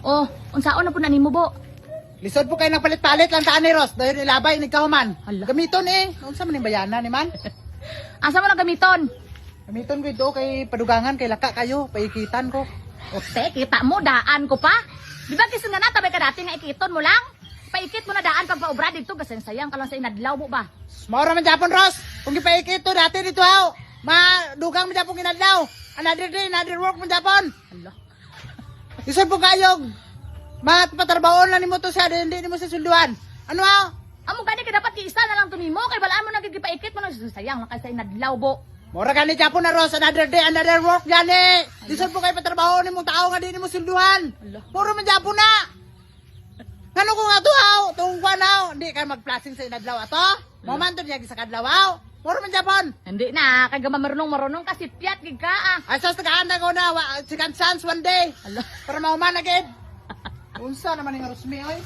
Oh, unsaon na po na nimo bo? Lisod po kayo ng palit-palit lang taan ni Ross. Dahil ilabay, nagkahuman. Hala. Gamiton eh. Unsa man yung bayanan ni man? Asa mo na gamiton? Gamiton ko ito kay padugangan, kay laka kayo. Paikitan ko. Ote, kita mo, daan ko pa. Di ba kisin nga natabay ka dati nga ikiton mo lang? Paikit mo na daan pag paubra dito, kasi sayang ka lang sa inadlaw mo ba? Maura man Japon, Ross. Kung ipaikit to dati dito haw. Madugang man Japon kinadlaw. Another day, another work man Japon. Hala. Lisod po kayo. Patarbaon lang ni mo to siya. Hindi mo sa sunduan. Ano haw? Amo gani ka dapat iisa na lang to nimo kay balaan mo nagigipaikit mo na sayang lang kay sa inadlaw bo. Mura gani Japon na Ross. Another day, another work gani. Lisod po kayo patarbaon ni mong tao nga di mo sunduan. Hala. Mura man Japon na. Ngano ko nga to haw? Tungkwa kwa haw. Hindi kayo mag-plasing sa inadlaw ato. Momentum niya sa kadlaw haw. Mura man Japon. Hindi na, kay gama marunong kasi piyat gid ka ah. Ay sos tagahanda ko na. Second chance one day. Hala. Para mauman agad. Unsa naman yung Rosmi oy?